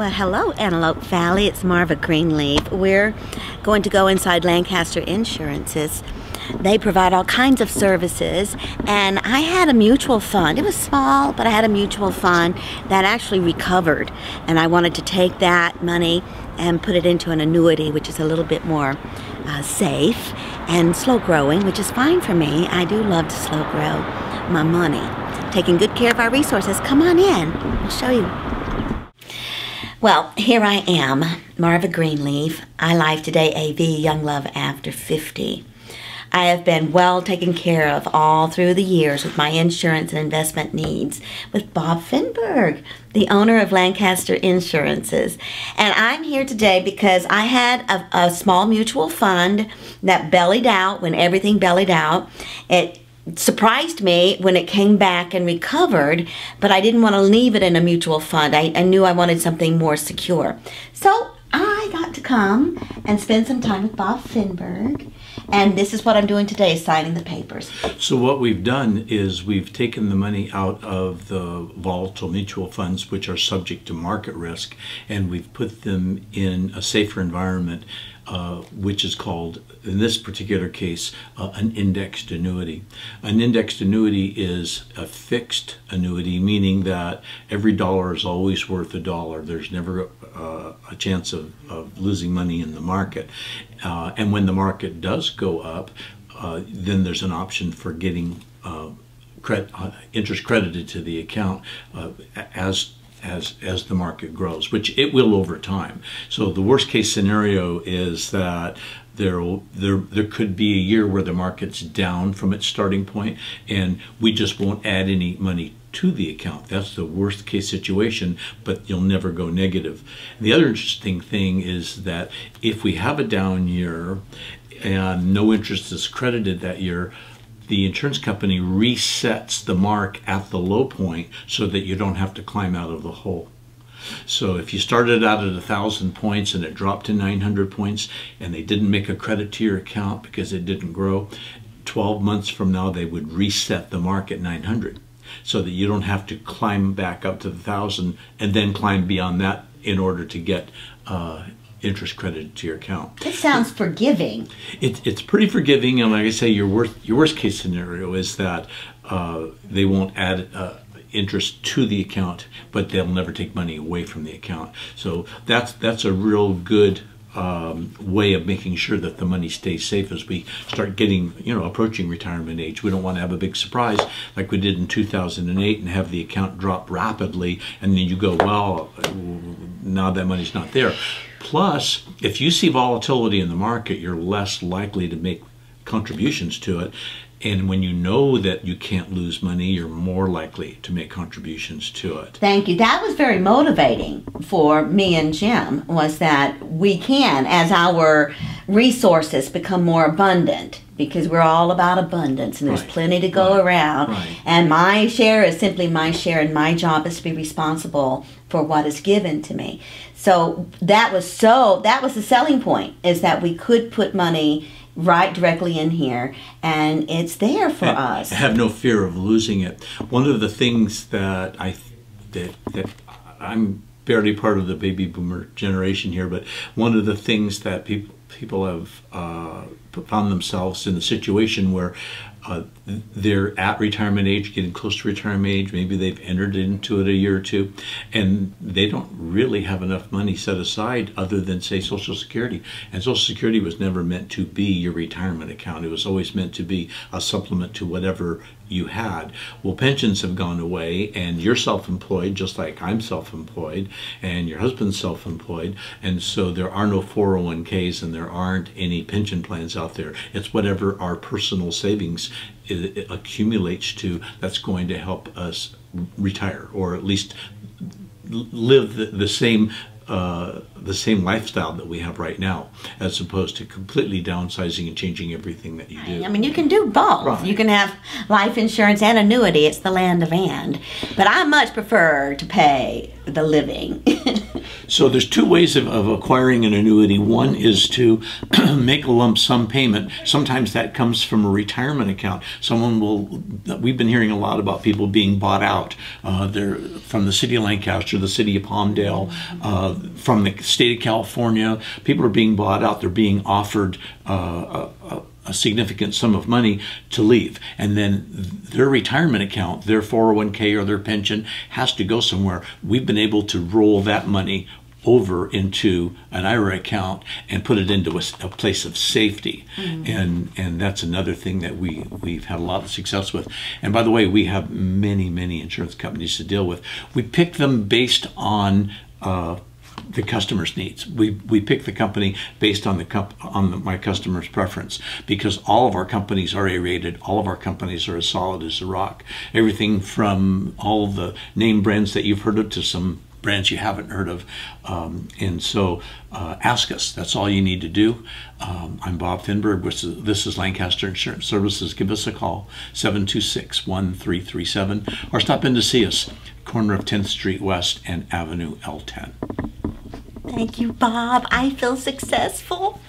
Well, hello, Antelope Valley. It's Marva Greenleaf. We're going to go inside Lancaster Insurances. They provide all kinds of services, and I had a mutual fund. It was small, but I had a mutual fund that actually recovered, and I wanted to take that money and put it into an annuity, which is a little bit more safe and slow growing, which is fine for me. I do love to slow grow my money. Taking good care of our resources. Come on in. I'll show you. Well, here I am, Marva Greenleaf, iLife Today AV, Young Love After 50. I have been well taken care of all through the years with my insurance and investment needs with Bob Finberg, the owner of Lancaster Insurances. And I'm here today because I had a small mutual fund that bellied out when everything bellied out. It surprised me when it came back and recovered, but I didn't want to leave it in a mutual fund. I knew I wanted something more secure. So I got to come and spend some time with Bob Finberg, and this is what I'm doing today, signing the papers. So what we've done is we've taken the money out of the volatile mutual funds, which are subject to market risk, and we've put them in a safer environment, which is called, in this particular case, an indexed annuity. An indexed annuity is a fixed annuity, meaning that every dollar is always worth a dollar. There's never a chance of losing money in the market. And when the market does go up, then there's an option for getting interest credited to the account as the market grows, which it will over time. So the worst case scenario is that there could be a year where the market's down from its starting point and we just won't add any money to the account. That's the worst case situation, but you'll never go negative. The other interesting thing is that if we have a down year and no interest is credited that year, the insurance company resets the mark at the low point so that you don't have to climb out of the hole. So if you started out at 1,000 points and it dropped to 900 points and they didn't make a credit to your account because it didn't grow, 12 months from now they would reset the mark at 900 so that you don't have to climb back up to the 1,000 and then climb beyond that in order to get interest credited to your account. It sounds forgiving. It's pretty forgiving, and like I say, your worst case scenario is that they won't add interest to the account, but they'll never take money away from the account. So that's a real good way of making sure that the money stays safe as we start getting, approaching retirement age. We don't want to have a big surprise like we did in 2008 and have the account drop rapidly, and then you go, well, now that money's not there. Plus, if you see volatility in the market, you're less likely to make contributions to it. And when you know that you can't lose money, you're more likely to make contributions to it. Thank you. That was very motivating for me and Jim, was that we can, as our resources become more abundant, because we're all about abundance and there's plenty to go around. And my share is simply my share, and my job is to be responsible for what is given to me. So that was the selling point, is that we could put money right directly in here and it's there for us. I have no fear of losing it. One of the things that I'm barely part of the baby boomer generation here, but one of the things that people have found themselves in a situation where they're at retirement age, getting close to retirement age, maybe they've entered into it a year or two, and they don't really have enough money set aside other than, say, Social Security. And Social Security was never meant to be your retirement account. It was always meant to be a supplement to whatever you had. Well, pensions have gone away, and you're self-employed, just like I'm self-employed, and your husband's self-employed, and so there are no 401ks and there aren't any pension plans out there. It's whatever our personal savings it accumulates to that's going to help us retire, or at least live the same lifestyle that we have right now, as opposed to completely downsizing and changing everything that you do. I mean, you can do both. You can have life insurance and annuity. It's the land of and. But I much prefer to pay the living. So there's two ways of acquiring an annuity. One is to make a lump sum payment. Sometimes that comes from a retirement account. We've been hearing a lot about people being bought out. They're from the city of Lancaster, the city of Palmdale, from the state of California. People are being bought out. They're being offered a significant sum of money to leave, and then their retirement account, their 401k or their pension, has to go somewhere. We've been able to roll that money over into an IRA account and put it into a place of safety. And that's another thing that we've had a lot of success with. And by the way, we have many insurance companies to deal with. We pick them based on the customer's needs. We pick the company based on my customer's preference, because all of our companies are A-rated. All of our companies are as solid as a rock. Everything from all the name brands that you've heard of to some brands you haven't heard of. And so ask us. That's all you need to do. I'm Bob Finberg. This is Lancaster Insurance Services. Give us a call, 726-1337, or stop in to see us, corner of 10th Street West and Avenue L10. Thank you, Bob. I feel successful.